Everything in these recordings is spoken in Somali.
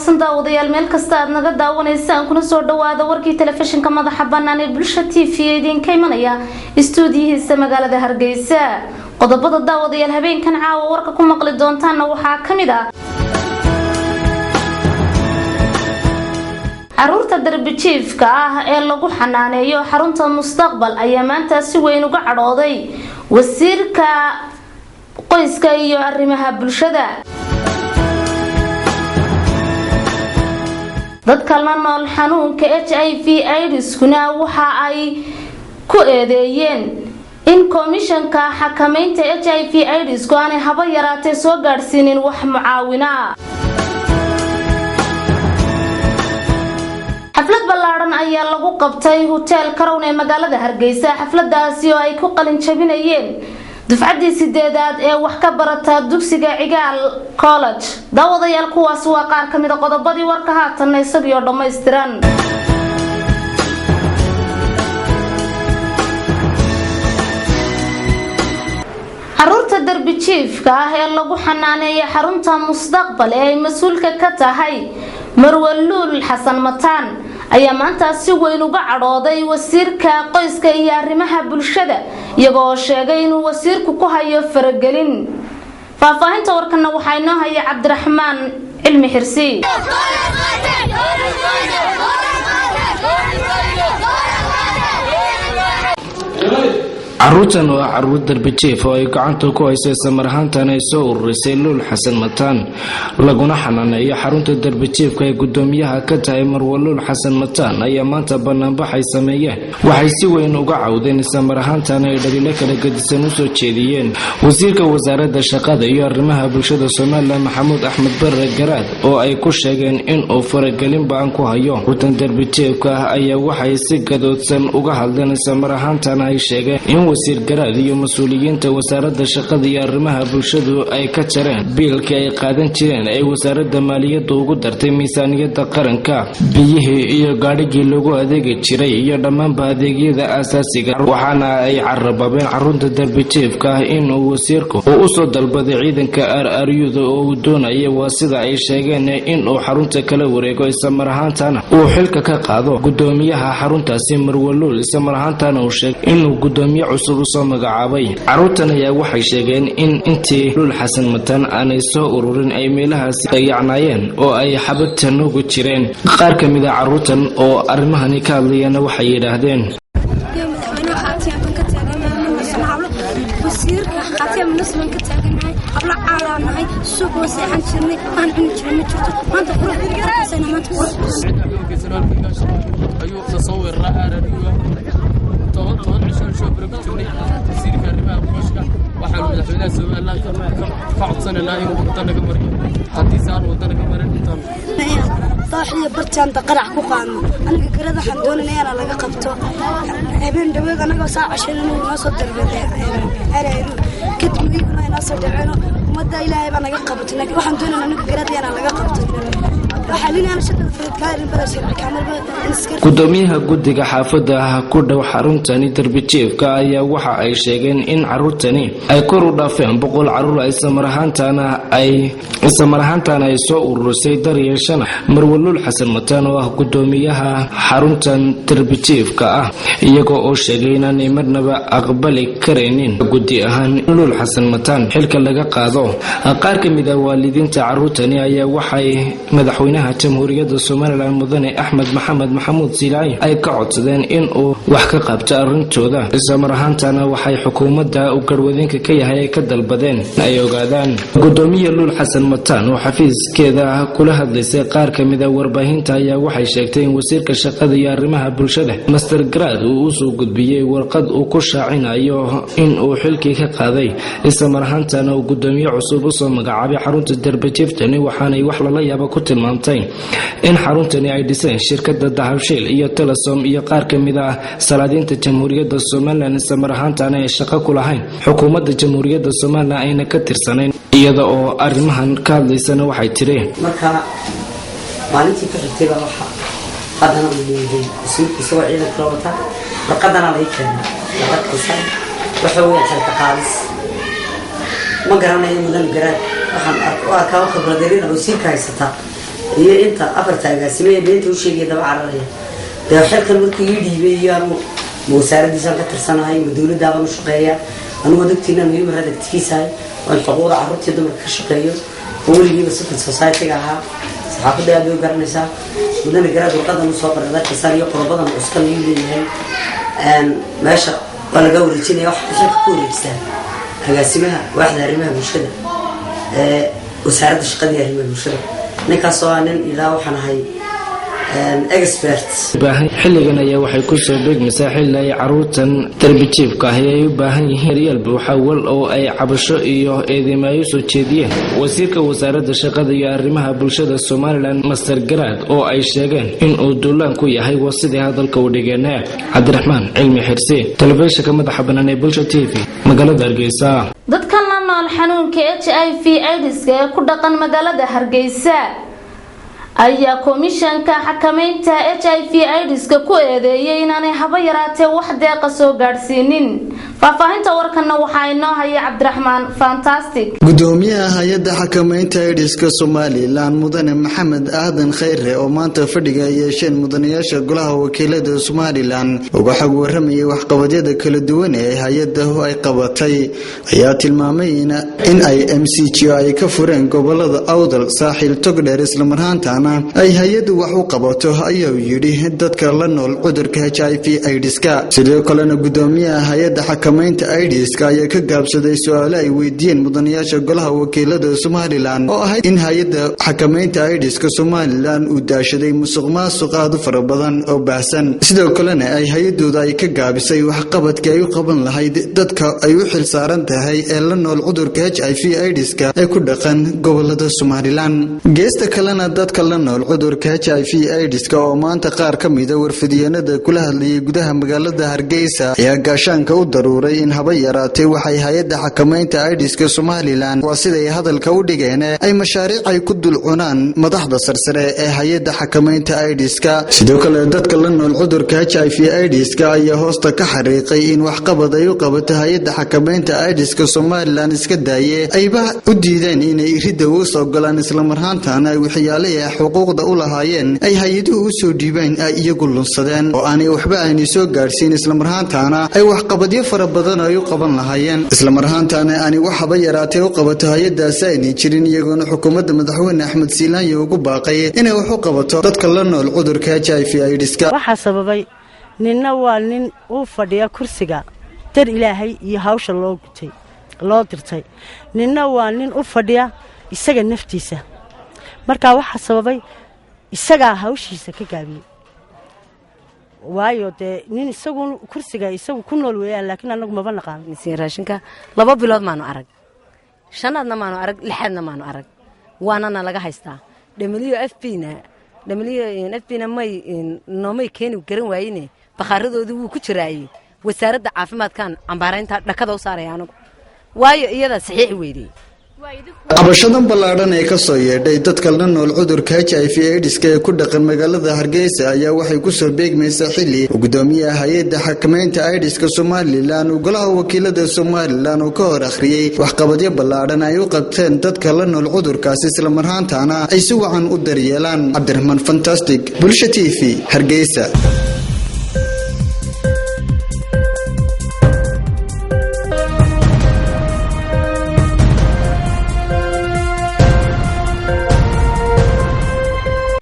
wanaagsan daawadayaal meel kasta aad naga daawanaysaan kuna soo dhawaada warkii telefishinka madaxa bannaan ee Bulsha TV idinka imanaya stuudiyihiisa magaalada Hargeysa. qodobada daawadayaal habeenkan caawa warka ku maqli doontaan waxaa kamid ah caruurta darbi jiifka ah ee lagu xanaaneeyo xarunta mustaqbal ayaa maanta si weyn uga cadhooday wasiirka qoyska iyo arrimaha bulshada. dadka la nool xanuunka HIV/AIDS kuna waxa ay ku eedeeyeen in komishanka xakamaynta HIV/AIDS ku aanay haba yaraatee soo gaarsiinin wax mucaawina. xaflad ballaaran ayaa lagu qabtay hotel Crown ee magaalada Hargeysa. xafladaasi oo ay ku qalin jabinayeen dufcadii 8aad ee wax ka barata dugsiga Cigaal College. daawadayaal kuwaas waa qaar kamid ah qodobadii warka haatan isagoo dhameystiran. caruurta darbi jiifka ah ee lagu xanaaneeyo xarunta mustaqbal ee ay mas'uulka ka tahay Marwaluul Xasan Mataan ayaa maanta si weyn uga cadhooday wasiirka qoyska iyo arrimaha bulshada iyagoo sheegay inuu wasiirku ku hayo faragelin. faahfaahinta warkana waxaa inoo haya Cabdiraxmaan Cilmi Xirsi. caruurtan waa caruur darbi jiif oo ay gacanta ku hayso samar ahaantan ay soo ururisay Luul Xasan Mataan laguna xanaaneeyo xarunta darbi jiifka ee gudoomiyaha ka tahay Marwaluul Xasan Mataan ayaa maanta banaanbax ay sameeyeen. waxay si weyn uga cawdeen samar ahaantan ay dhaliilo kala gedisan u soo jeediyeen wasiirka wasaaradda shaqada iyo arrimaha bulshada Soomaaliya Maxamuud Axmed Barre Garaad oo ay ku sheegeen in uu faragelin baan ku hayo xarunta darbi jiifka ayaa waxay si gadoodsan uga hadleen samar ahaantan ay sheegeen in wasiir Garaad iyo mas'uuliyiinta wasaaradda shaqada iyo arrimaha bulshadu ay ka jareen biilkii ay qaadan jireen ay wasaaradda maaliyadda ugu dartay miisaaniyadda qaranka biyihii iyo gaadhigii lagu adeegi jiray iyo dhammaanba adeegyada aasaasiga. waxaana ay carababeen xarunta darbi jiifka inuu wasiirku u soo dalbaday ciidanka RRU-da oo uu doonayay waa sida ay sheegeen inuu xarunta kala wareego isla ahaantana uu xilka ka qaado gudoomiyaha xaruntaasi Marwaluul isla ahaantana uu sheegay inuu gudoomiye cusub soo magacaabay. caruurtan ayaa waxay sheegeen in intii Luul Xasan Mataan aanay soo ururin ay meelahaas dayacnaayeen oo ay xabadtan ugu jireen. qaar kamid ah caruurtan oo arrimahani ka hadlayana waxay yiraahdeen طاحية برتان تقرع كوقان أنا كرده حمدوني أنا لقى قبته أبين دويق أنا قصاع عشان إنه ناصر دربه أنا كنت مذيك ما ناصر دربه ومدة إلهي أنا لقى قبته لكن حمدوني أنا كرده أنا لقى قبته gudoomiyaha guddiga xaafadda ku dhow xaruntani darbi jiifka ayaa waxa ay sheegeen in caruurtani ay kor u dhaafeen 100 caruur ay samar ahaantana ay soo ururisay daryeeshana Marwaluul Xasan Mataan oo ah gudoomiyaha xaruntan darbi jiifka ah iyagoo oo sheegay inay marnaba aqbali kareenin guddi ahaan Luul Xasan Mataan xilka laga qaado. qaar kamid ah waalidiinta caruurtani ayaa waxay madaxweynaha jamhuuriyadda Soomaaliya mudane Axmed Maxamed Maxamuud Silaay ay ka codsadeen in uu wax ka qabto arrintooda isla ahaantana waxay xukuumadda u garwadeenka ka yahay ay ka dalbadeen ay ogaadaan. gudoomiyaha Luul Xasan Mataan oo xafiiskeeda kula hadlaysay qaar kamid ah warbaahinta ayaa waxay sheegtay in wasiirka shaqada iyo arrimaha bulshada Mr. Garaad uu soo gudbiyay warqad uu ku shaacinayo in uu xilkii ka qaaday isla ahaantana uu gudoomiye cusub soo magacaabay xarunta darbi jiiftani. waxaana wax lala yaabo ku tilmaamtay in xaruntani ay dhiseen shirkadda Dahabshiil iyo Telesom iyo qaar kamid ah salaadiinta jamhuuriyadda Soomaaliya isla ahaantana ay shaqo ku lahayn xukuumadda jamhuuriyadda Soomaaliya ayna ka tirsaneen. iyada oo arrimahan ka hadlaysana waxay tiri marka maalintii ka xigtay waxa hadana uu leeyahay isoo ciidanka wata warqadana la keenay warqadkiisa waxa uu yahay xalka qaadis ma garanayo mudan Garaad waxaan arkaa khibradeena oo sii kaysata iyo inta afarta agaasimaha beenta u sheegay daba cararaya dee xilkan markii ii dhiibay iyo anu wasaaraddiisaan ka tirsanahay dowladdaabaan u shaqeeya anugu dogtiina muhiim radagtigiisahay waan xuquuqda carruurtii dumarka ka shaqeeyo oo weligiiba civil society-ga ahaa saxaafadda aad bay u garanaysaa mudana garaad warqadan usoo qoray darkasaan iyo qorobadan cuskan ii leeyahay meesha waa laga wareejinaya waxaa xilka ku wareejisaa agaasimaha waaxda arrimaha bulshada wasaaradda shaqadii arrimaha bulshada ninkaasoo ah nin ilaa waxaan ahay xilligan ayaa waxay kusoo beegmaysaa xilli ay caruurtan darbijiifka ahi ay u baahan yihiin daryeel buuxawal oo ay cabasho iyo eedeymayo soo jeediyeen wasiirka wasaaradda shaqada iyo arrimaha bulshada Somaliland Master Garaad oo ay sheegeen in uu duulaan ku yahay wasidii hadalka u dhigeen Cabdiraxmaan Cilmi Xirsi telefishinka madaxa bannaan ee Bulsha TV magaalada Hargeysa dadka la nool xanuunka HIV/AIDS ee ku dhaqan magaalada Hargeysa ayaa komishanka xakamaynta HIV/AIDS-ka ku eedeeyay inaanay haba yaraatee wax deeqa soo gaadhsiinin faahfaahinta warkana waxaa inoo haya Cabdiraxmaan Fantastic gudoomiyaha hay'adda xakamaynta AIDS-ka Somaliland mudane Maxamed Aadan Khayre oo maanta fadhiga yeesheen mudanayaasha golaha wakiilada Somaliland uga xog waramay waxqabadyada kala duwan ee hay'adda ay qabatay ayaa tilmaamay in ay MCGO ay ka fureen gobolada Awdal Saaxil Togdheer isla marhaantaana ay hay'addu wax u qabato ayuu yiri dadka la nool cudurka HIV/AIDS-ka sidoo kalena gudoomiyaha hay'adda xakamaynta AIDS-ka ayaa ka gaabsaday su'aalo ay weydiiyeen mudanayaasha golaha wakiilada Somaliland oo ahayd in hay'adda xakamaynta AIDS-ka Somaliland uu daashaday musuqmaasuq aad u fara badan oo baahsan sidoo kalena ay hay'adooda ay ka gaabisay waxqabadka ay u qaban lahayd dadka ay u xilsaaran tahay ee la nool cudurka HIV/AIDS-ka ee ku dhaqan gobolada Somaliland geesta kalena dadka la nool cudurka HIV/AIDS-ka oo maanta qaar ka mid ah warfidiyeenada kula hadlayay gudaha magaalada Hargeysa ayaa gaashaanka u daruuray in haba yaraatee waxay hay'adda xakamaynta AIDS-ka Somaliland waa siday hadalka u dhigeen ay mashaariic ay ku dul cunaan madaxda sarsare ee hay'adda xakamaynta AIDS-ka sidoo kale dadka la nool cudurka HIV/AIDS-ka ayaa hoosta ka xariiqay in waxqabad ay u qabato hay'adda xakamaynta AIDS-ka Somaliland iska daayay ayba u diideen inay ridda u soo galaan isla marhaantaana ay waxyaalaha xuquuqda u lahaayeen ay hay'aduhu u soo dhiibeen ay iyagu lunsadeen oo aanay waxba aanay soo gaarsiin isla marhaantaana ay waxqabadyo fara badan ay u qaban lahaayeen isla marhaantaana aanay waxba yaraatee u qabato hay'adaas ay jirin iyagoona xukuumadda madaxweyne Axmed Siilaanyo ugu baaqay inay wax u qabato dadka la nool cudurka HIV/AIDS-ka waxa sababay ninna waa nin uu fadhiya kursiga dar Ilaahay iyo hawsha loo dirtay ninna waa nin u fadhiya isaga naftiisa marka waxa sababay isaga hawshiisa ka gaabiyay waayo de nin isagu kursiga isagu ku nool weeyaan laakiin anagu ma banaqaan misiin raashinka 2 bilood maanu arag 5aadna maanu arag 6aadna maanu arag waana laga haystaa WFP-na may noomay keeni garan waayeen bakhaaradoodii wuu ku jiraayay wasaaradda caafimaadkan cambaaraynta dhakada u saaray anagu waayo iyada saxiix weeyday cabashadan ballaadhan ee ka soo yeedhay dadka la nool cudurka HIV/AIDS-ka ee ku dhaqan magaalada Hargeysa ayaa waxay ku soo beegmaysaa xilli gudoomiyaha hay'adda xakamaynta AIDS-ka Somaliland uu golaha wakiilada Somaliland uu ka hor akhriyay waxqabadyo ballaadhan ay u qabteen dadka la nool cudurkaasi isla marhaantaana ay si wacan u daryeelaan Cabdiraxmaan Fantastic Bulsha TV Hargeysa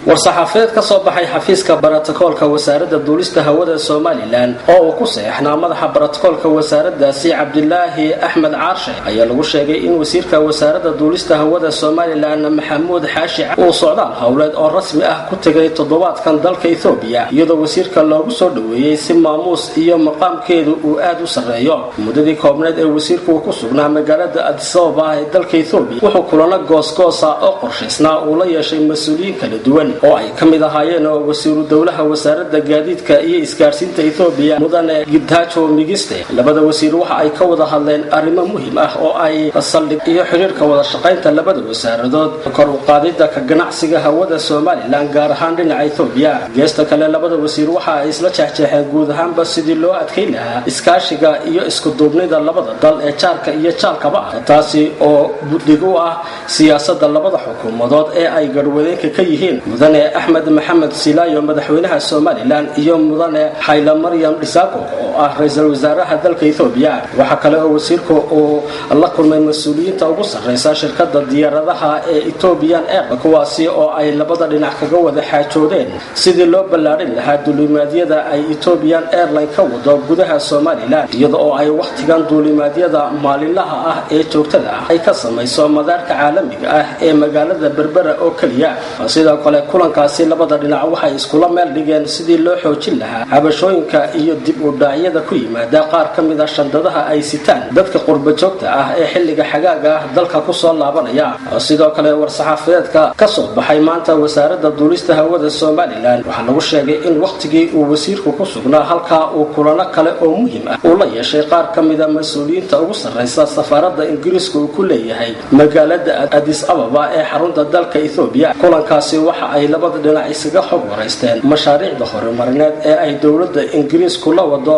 war-saxaafadeed ka soo baxay xafiiska borotokoolka wasaaradda duulista hawada Somaliland oo uu ku saxeexnaa madaxa borotokoolka wasaaraddaasi Cabdilaahi Axmed Caarshe ayaa lagu sheegay in wasiirka wasaaradda duulista hawada Somaliland Maxamuud Xaashi uu socdaal hawleed oo rasmi ah ku tagay toddobaadkan dalka Itoobiya iyadoo wasiirka loogu soo dhaweeyay si maamuus iyo maqaamkeedu uu aad u sareeyo muddadii koobneed ee wasiirku ku sugnaa magaalada Addis Ababa ee dalka Itoobiya wuxuu kulana goosgoosa oo qorshaysnaa uu la yeeshay mas'uuliyiin kala duwan oo ay ka mid ahaayeen wasiiru dowlaha wasaaradda gaadiidka iyo isgaarsiinta Itoobiya mudane Getachew Migiste. labada wasiir waxa ay ka wada hadleen arrimo muhiim ah oo ay saldhig iyo xiriirka wada shaqaynta labada wasaaradood kor u qaadida ka ganacsiga hawada Soomaaliland gaar ahaan dhinaca Itoobiya. geesta kale labada wasiir waxa ay isla jeexjeexeen guud ahaanba sidii loo adkeyn lahaa iskaashiga iyo isku duubnida labada dal ee jaarka iyo jaalkaba taasi oo buddig u ah siyaasadda labada xukuumadood ee ay garwadeenka ka yihiin mudane Axmed Maxamed Silaayo madaxweynaha Soomaaliland iyo mudane Haile Mariam Desalegn oo ah ra'iisul wasaaraha dalka Itoobiya. waxa kale oo wasiirku oo la kulmay mas'uuliyiinta ugu sareysa shirkadda diyaaradaha ee Ethiopian Air kuwaasi oo ay labada dhinac kaga wada xaajoodeen sidii loo ballaarin lahaa duulimaadyada ay Ethiopian Airlines ka wado gudaha Soomaaliland iyada oo ay waqtigan duulimaadyada maalinlaha ah ee joogtada ah ay ka samayso madaarka caalamiga ah ee magaalada Berbera oo kaliya. sidoo kale kulankaasi labada dhinac waxay iskula meel dhigeen sidii loo xoojin lahaa habashooyinka iyo dib u dhacyada ku yimaada qaar ka mid ah shandadaha ay sitaan dadka qurba joogta ah ee xilliga xagaaga ah dalka ku soo laabanaya. sidoo kale war-saxaafadeedka ka soo baxay maanta wasaaradda duulista hawada Soomaaliland waxaa lagu sheegay in waqtigii uu wasiirku ku sugnaa halkaa uu kulano kale oo muhiim ah uu la yeeshay qaar ka mid ah mas'uuliyiinta ugu sareysa safaaradda Ingiriiska uu ku leeyahay magaalada Addis Ababa ee xarunta dalka Itoobiya. kulankaasi waxa ay labada dhinac isaga xog wareysteen mashaariicda horumarineed ee ay dowladda Ingiriisku la wado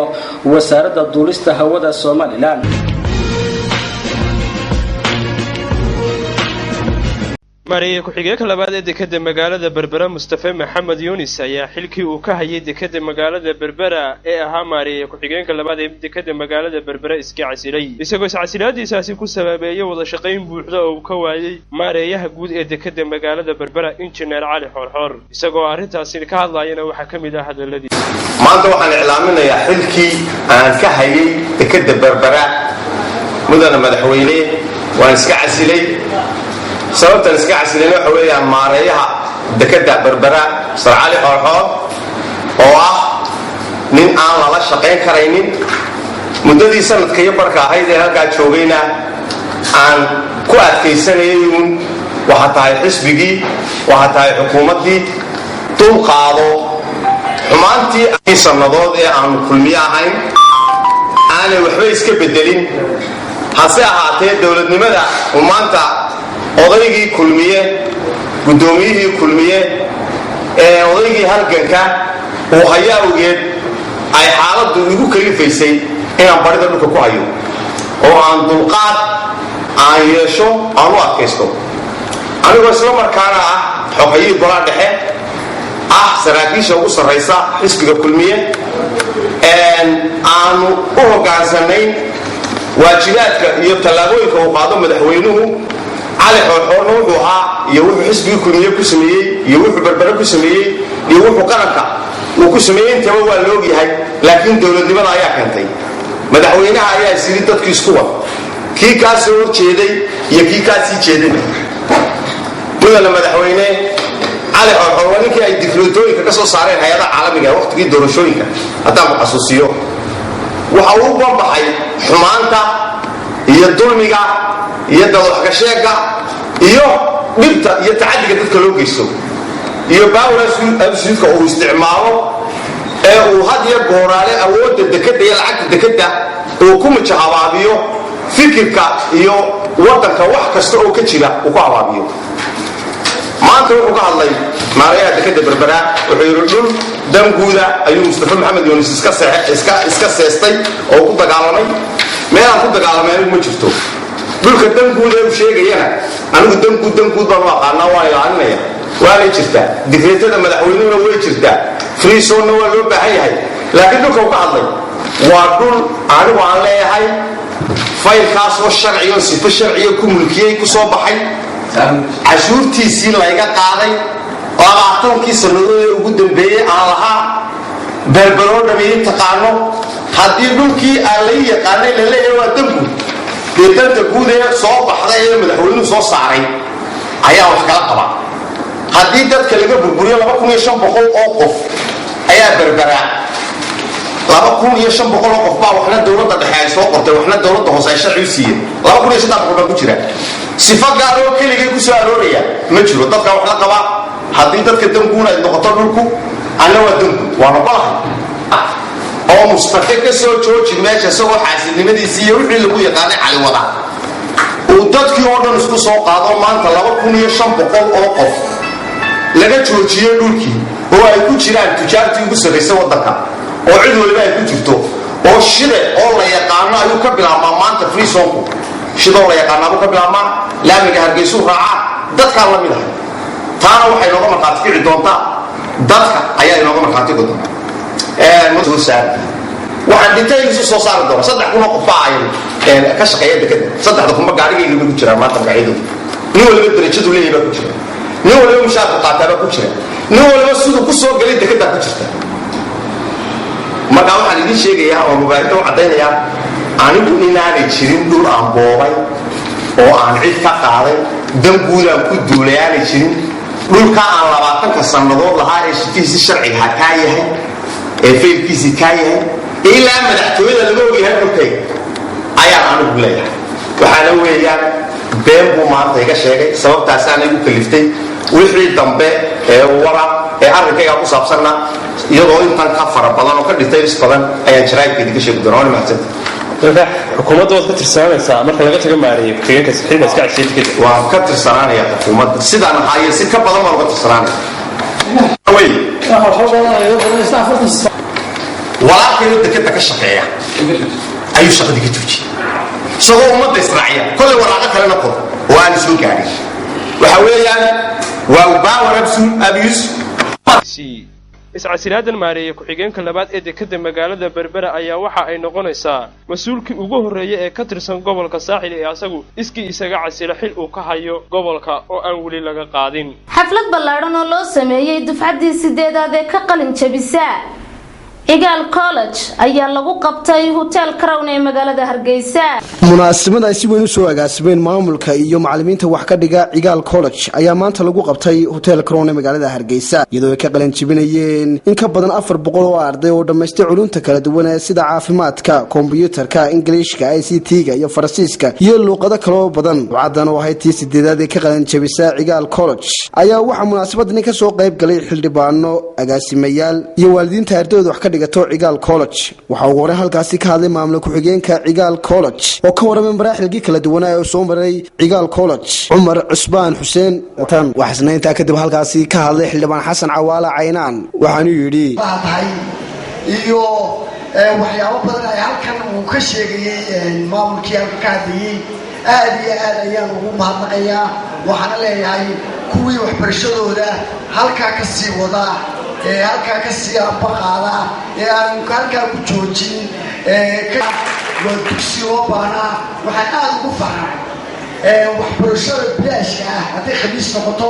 wasaaradda duulista hawada Soomaaliland. maariye ku-xigeenka labaad ee dekedda magaalada Berbera Mustafa Maxamed Yunis ayaa xilkii uu ka hayay dekedda magaalada Berbera ee ahaa maariye ku-xigeenka labaad ee dekedda magaalada Berbera iska casilay isagoo iscasilaadiisaasi ku sababeeyay wada shaqayn buuxda oo uu ka waayay maareeyaha guud ee dekedda magaalada Berbera Injineer Cali Xoorxoor. isagoo arrintaasi ka hadlayana waxaa ka mid ah hadaladii maanta waxaan iclaaminayaa xilkii aan ka hayay dekedda Berbera mudane madaxweyne waan iska casilay. sababtan iska casilay waxa weeyaan maareeyaha dekedda Berbera Sir Cali Xoorxoor oo ah nin aan lala shaqayn karaynin muddadii sanadka iyo barka ahayd ee halkaa joogayna aan ku adkaysanayay waxa tahay xisbigii waxa tahay xukuumaddii dul qaado xumaantii sannadood ee aan kulmiye ahayn aanay waxba iska bedelin. hase ahaatee dowladnimada maanta odaygii kulmiye gudoomiyihii kulmiye ee odaygii halganka oo hayaawgeed ay xaaladdu igu kalifaysay inaan barida dhulka ku hayo oo aan dulqaad aan yeesho aan u adkaysto anigoo isla markaana ah xogayihii golaha dhexe ah saraakiisha ugu sarraysa xisbiga kulmiye aanu u hogaansanayn waajibaadka iyo tallaabooyinka uu qaado madaxweynuhu Cali Xoorxoorna wuxuu ahaa iyo wuxuu xisbiga kulmiye ku sameeyey iyo wuxuu Berbera ku sameeyey iyo wuxuu qaranka uu ku sameeyey intaba waa la ogyahay. laakiin dowladnimada ayaa keentay madaxweynaha ayaa isiri dadkii isku wad kii ka soo horjeeday iyo kii ka sii jeeday. mudane madaxweyne Cali Xoorxoor waa ninkii ay diflootooyinka ka soo saareen hay'adaha caalamiga waqtigii doorashooyinka haddaan ku xasuusiyo waxa uu banbaxay xumaanta iyo dulmiga iyo dadwaxgasheega iyo dhibta iyo tacadiga dadka loo geysto iyo baawrasuudka uu isticmaalo ee uu had iyo gooraale awoodda dekedda iyo lacagta dekedda uu ku mujahabaabiyo fikirka iyo waddanka wax kasta oo ka jira uu ku habaabiyo. maanta wuxuu ka hadlay maareeyaha dekedda Berbera wuxuu yidhi dhul danguuda ayuu Mustafa Maxamed Yunis iska seestay oo ku dagaalamay meelaan ku dagaalamay anigu ma jirto. dhulka danguuda uu sheegayana anigu danguud baan u aqaanaa waan ilaalinaya waanay jirtaa digreetada madaxweynuhuna way jirtaa friisonna waa loo baahan yahay. laakiin dhulka uu ka hadlay waa dhul anigu aan leeyahay faylkaas oo sharciyo sifo sharciyo ku mulkiyey ku soo baxay cashuurtiisii layga qaaday 20 sannadood ee ugu dambeeyay aan lahaa Berbera dhameeyay taqaano haddii dhulkii aan la yaqaanay la leeyahay waa danguud danta guud ee soo baxday ee madaxweynuhu soo saaray ayaa wax kala qaba. haddii dadka laga burburiyo 2500 oo qof ayaa Berbera 2500 oo qof baa waxna dawladda dhexe ay soo qortay waxna dawladda hoose ay sharci u siiyeen 2300 baa ku jira sifa gaar oo kaliya ku soo arooraya ma jiro dadka wax la qaba haddii dadka danguuna ay noqoto dhulku anna waa dangu waa noqolahay oo mustafa ka soo jooji meesha isagoo xaasidnimadiisii iyo wixii lagu yaqaanay cali wada uu dadkii oo dhan isku soo qaado maanta 2500 oo qof laga joojiyay dhulkii oo ay ku jiraan tujaartii ugu sarreysay waddanka oo cid waliba ay ku jirto oo shide oo la yaqaano ayuu ka bilaabmaa maanta free zone shide oo la yaqaano ayuu ka bilaabmaa laamiga Hargeysa raaca dadka la mid ah taana waxay nooga marqaati kici doontaa dadka ayaa inooga marqaati doontaa muddo saar waxaan dhintaynisu soo saari doona 3,000 qof ay ka shaqeeya dekada 3,000 gaariga lagu jira maanta gaaridu nin waliba darajadu leeyahay ku jira nin waliba mushaar qaataba ku jira nin waliba sidoo ku soo galay dekada ku jirta marka waxaan idin sheegayaa oo mubaarid oo cadeynaya anigu inaanay jirin dhul aan boobay oo aan cid ka qaaday danguud aan ku duulayaanay jirin dhulka aan 20 sanadood lahaa ee shaqadiisa sharciga ka yahay ee feelkiisa ka yahay ilaa madaxtooyada laga ogyahay dhulkay ayaa anigu leeyahay waxaana weeyaan been buu maanta iga sheegay sababtaas aan igu kaliftay wixii dambe ee wara ee arrinkayga ku saabsanna iyadoo intan ka fara badan oo ka details badan ayaan jaraa'idkeeda ka sheegi doonaa mahadsan xukuumadda waad ka tirsanaysaa marka laga tago maariyo ku-xigeenka saxiibna iska cashay tikid waa ka tirsanaanaya xukuumadda sidaan ahaayeen si ka badan waa ka tirsanaanaya way walaalkayna dekada ka shaqeeya ayuu shaqadii ka joojiyey isagoo ummadda israaciya kolley walaaqa kalena qor oo aan soo gaarin waxa weeyaan waa power abuse iscasilaadan maareeye ku-xigeenka labaad ee dekada magaalada berbera ayaa waxa ay noqonaysaa mas-uulkii ugu horreeyay ee ka tirsan gobolka saaxil ee asagu iskii isaga casila xil uu ka hayo gobolka oo aan weli laga qaadin xaflad ballaadhan oo loo sameeyey dufcaddii 8aad ee ka qalin jabisa Eagle College ayaa lagu qabtay Hotel Crown ee magaalada Hargeysa. Munaasabada ay si weyn u soo agaasimeen maamulka iyo macallimiinta wax ka dhiga Eagle College ayaa maanta lagu qabtay Hotel Crown ee magaalada Hargeysa iyadoo ay ka qalin jabinayeen in ka badan 400 oo arday oo dhameystay culumta kala duwan sida caafimaadka, kombiyuutarka, Ingiriiska, ICT-ga iyo Faransiiska iyo luqado kale oo badan. Wacdan oo ahayd 8aad ee ka qalin jabisa Eagle College ayaa waxa munaasabadani ka soo qayb galay xildhibaano, agaasimayaal iyo waalidiinta ardayda wax ka Eagle College waxa uu hore halkaasi ka hadlay maamulka ku-xigeenka Eagle College oo ka waramay maraaxilkii kala duwan ee soo maray Eagle College Umar Cusbaan Xuseen tan waxsanaynta kadib halkaasi ka hadlay xildhibaan Xasan Cawaala Caynaan waxaanu yiri iyo waxyaabo badan ay halkan uu ka sheegay maamulkii ka hadlayay aad iyo aad ayaan ugu mahadnaqayaa waxaan leeyahay kuwii waxbarashadooda halka ka sii wada halka ka sii abaqaada aan halka ku joojin waa dugsi oo baana waxaan aad ugu faraxay waxbarashada bilaashka ah haddii khamiis noqoto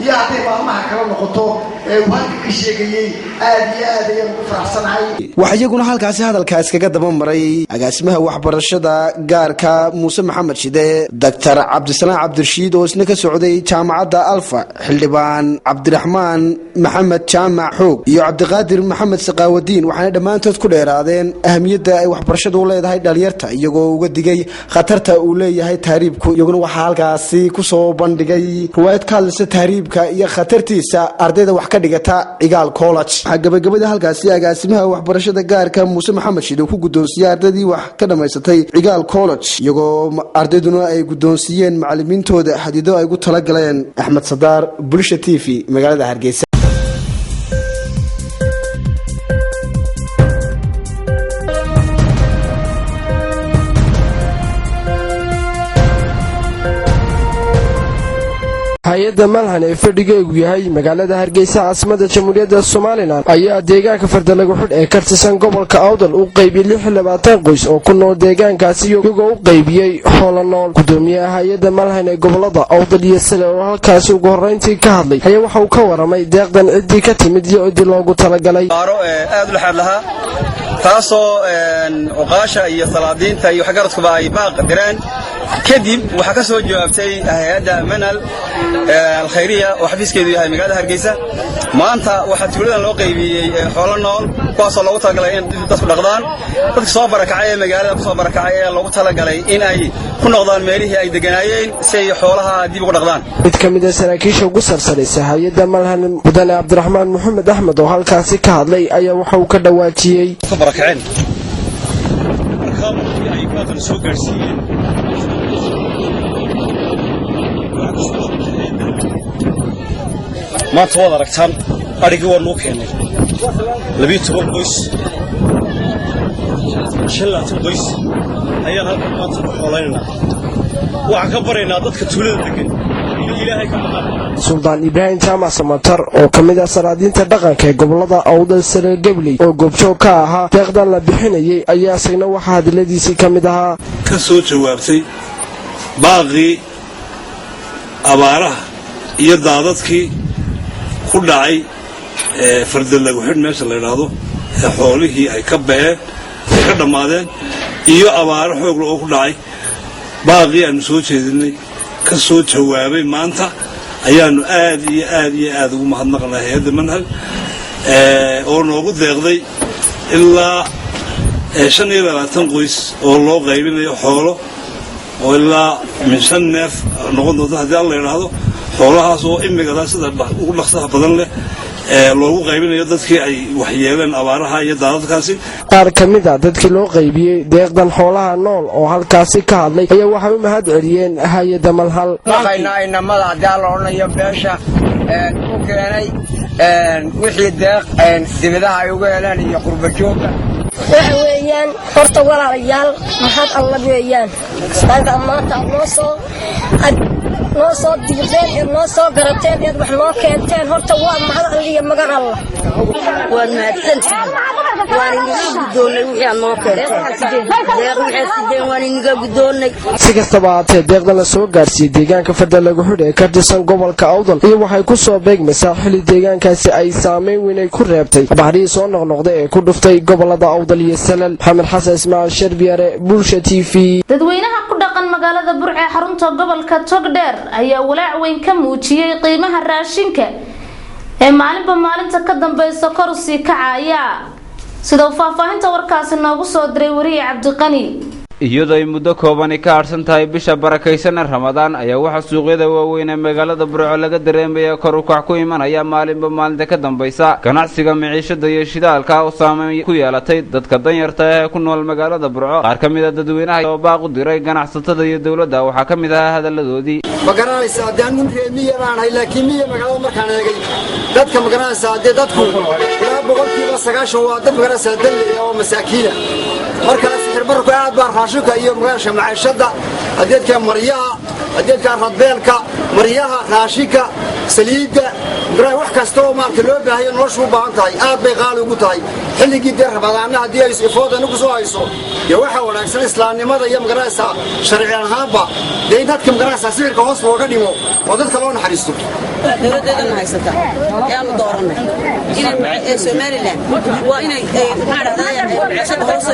iyo haddii maalmaha kala noqoto waxaan ka sheegayay aad iyo aad ayaan ugu faraxsanahay waxa iyaguna halkaasi hadalkaas kaga daba maray agaasimaha waxbarashada gaarka Muuse Maxamed Shide Dr. Cabdisalaam Cabdirashiid oo isna ka socday jaamacadda Alfa xildhibaan Cabdiraxmaan Maxamed Jaamac Xoog iyo Cabdiqaadir Maxamed Saqaawadiin waxaana dhamaantood ku dheeraadeen ahamiyadda ay waxbarashadu u leedahay dhalinyarta iyagoo uga digay khatarta uu leeyahay taariibku iyaguna waxa halkaasi ku soo bandhigay riwaayad ka hadlaysa taariibka iyo khatartiisa ardayda wax ka dhigata Eagle College gabagabada halkaasi agaasimaha waxbarashada gaarka Muuse Maxamed Shide ku gudoonsiyay ardaydii wax ka dhameysatay Eagle College iyagoo ardayduna ay gudoonsiyeen macallimiintooda hadido ay ugu tala galeen Axmed Sadaar Bulsha TV magaalada Hargeysa. hay-adda malhan ee fadhigeegu yahay magaalada Hargeysa caasimada Jamhuuriyadda Soomaaliland ayaa deegaanka Fardalaga xud ee ka tirsan gobolka Awdal u qaybiyay 26 qoys oo ku nool deegaankaasi iyagoo u qaybiyay xoolo nool gudoomiyaha hay-adda malhan ee gobolada Awdal iyo Sale oo halkaas ugu horeyntii ka hadlay ayaa waxa uu ka waramay deeqdan cidii ka timid iyo cidii loogu talagalay aad u xad laha taasoo oqaasha iyo salaadiinta iyo waxgaradkuba ay baaq direen kadib waxa ka soo jawaabtay hay'adda manal alkhayriya oo xafiiskeedu yahay magaalada Hargeysa maanta waxa tuuladan loo qaybiyay xoolo nool kuwaas oo loogu talagalay in dadku dhaqdaan dadka soo barakacay magaalada soo barakacay loogu talagalay in ay ku noqdaan meelihii ay deganaayeen si ay xoolaha dib ugu dhaqdaan mid kamid ah saraakiisha ugu sarsalaysa hay'adda Malhan Mudane Cabdiraxmaan Maxamed Axmed oo halkaasi ka hadlay ayaa waxa uu ka dhawaajiyay barakaceen markaa ay ka soo gaarsiiyeen maanta waad aragtaan adhigii waa noo keenay 12 qoys 15 qoys ayaan halkan maanta ku xoolaynaa waxaan ka baraynaa dadka tuulada degan in ilaahay ka maqan Sultan Ibrahim Jaamac Samatar oo kamid ah salaadiinta dhaqanka ee gobolada Awdal Sare Gabley oo goobjoog ka ahaa deeqdan la bixinayay ayaa isagna waxa hadaladiisii kamid ahaa ka soo jawaabtay baaqi abaaraha iyo daadadkii ku dhacay fardalagu xid meesha la yiraahdo xoolihii ay ka baxeen ka dhamaadeen iyo abaaro xoog leh oo ku dhacay baaqi aan soo jeedinay ka soo jawaabay maanta ayaanu aad ugu mahadnaqnaa hay'adda Manhal oo noogu deeqday ilaa 25 qoys oo loo qaybinayo xoolo oo ilaa min 5 neef noqon doonta haddii la yiraahdo xoolahaas oo imigada sida ugu dhaqsaha badan leh loogu qaybinayo dadkii ay waxyeeleen abaaraha iyo daadadkaasi qaar kamid ah dadkii loo qaybiyay deeqdan xoolaha nool oo halkaasi ka hadlay ayaa waxa uu mahad celiyeen hay'adda Malhal maqayna madax daaloonayo beesha u keenay wixii deeq dibadaha ay uga heleen iyo qurba joogga waxa weeyaan horta walaalayaal maxad alla weeyaan saanta maanta noo soo digteen noo soo garateen ee wax noo keenteen horta waa mahad alliya magan alla waan mahadsantahay waan inaga gudoonay wixii aan noo keenteen deeq waxay sideen waan inaga gudoonay si kastaba ahaatee deeqdan la soo gaarsiiyey deegaanka Fardalagu Xidh ee ka tirsan gobolka Awdal iyo waxay ku soo beegmaysaa xilli deegaankaasi ay saameyn weyn ay ku reebtay abaarihii soo noqnoqday ee ku dhuftay gobolada Awdal iyo Salal Maxamed Xasan Ismaaciil Sharbiyare Bulsha TV dadweynaha ku dhaqan magaalada Burco ee xarunta gobolka Togdheer ayaa walaac weyn ka muujiyay qiimaha raashinka ee maalinta ka dambaysa kor u sii kacaya sida faahfaahinta warkaasi noogu soo diray wariye Cabdiqani iyadoo ay muddo kooban ka harsan tahay bisha barakaysan Ramadaan ayaa waxa suuqyada waaweyn ee magaalada Burco laga dareemayaa kor u kac ku imanaya maalinta ka dambaysa ganacsiga maciishada iyo shidaalka oo saameyn ku yeelatay dadka danyarta ah ee ku nool magaalada Burco qaar kamid ah dadweynaha oo baaq u diray ganacsatada iyo dawladda waxa kamid ah hadaladoodii magaranaysa daan miya baan hay laakiin miya magaalada markaan eegay dadka magaranaysa dadku ilaa 90% waa dad magaranaysa dal oo masaakiina markaas xirbarku aad baa raashinka iyo magaasha maciishada adeedka maryaha adeedka radbeelka maryaha raashinka saliida garay wax kasta oo maanta loo baahayo noloshu u baahan tahay aad bay qaali ugu tahay xilligii Ramadaan hadii ay ifoodan ku soo hayso iyo waxa wanaagsan islaamnimada iyo magaranaysa sharci ahaanba dadka magaranaysa sawirka hoos looga dhimo oo dadka loo naxariisto dawladeena haysata yaanu dooranay inay Soomaaliland waa inay macaashada hoos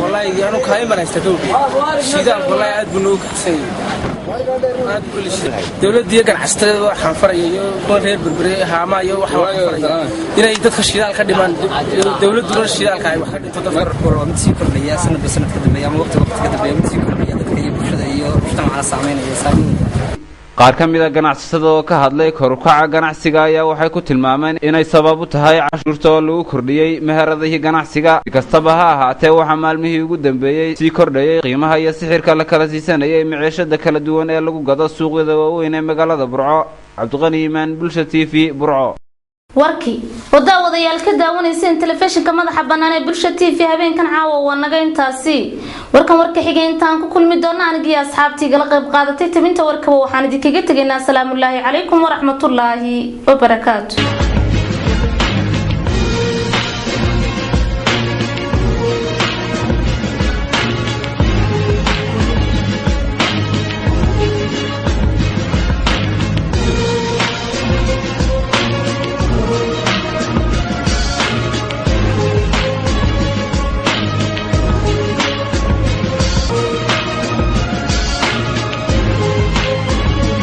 والله يعني كاي مرستو شيدا والله aad buu noo kacsay aad kulli shay dawladda ganacsatada waxaan farayo reer berbere haama iyo waxa inay dadka shidaal ka dhimaan dawladdu shidaalka ay wax ka dhinto dadka mid sii kordhaya sanad ka dambeeya ama waqti ka dambeeya mid sii kordhaya dadka iyo bulshada iyo mujtamaca saameynaya qaar kamid ah ganacsatada oo ka hadlay kor u kaca ganacsiga ayaa waxay ku tilmaameen inay sabab u tahay cashuurta oo lagu kordhiyay meheradihii ganacsiga kastaba ha ahaatee waxa maalmihii ugu dambeeyay si kordhayay qiimaha iyo sixirka la kala siisanayay maciishada kala duwan ee lagu gado suuqyada waaweyn ee magaalada Burco Cabdiqani Iimaan Bulsha TV Burco warkii wadaawadayaal ka daawanaysan telefishinka madaxa banaan ee Bulsha TV habeenkan caawa waa naga intaasi warka xigay intaan ku kulmi doona aniga asxaabtiga la qayb qaadatay tabinta warka waxaan idinkaga tageynaa salaamu alaykum wa rahmatullaahi wa barakaatuh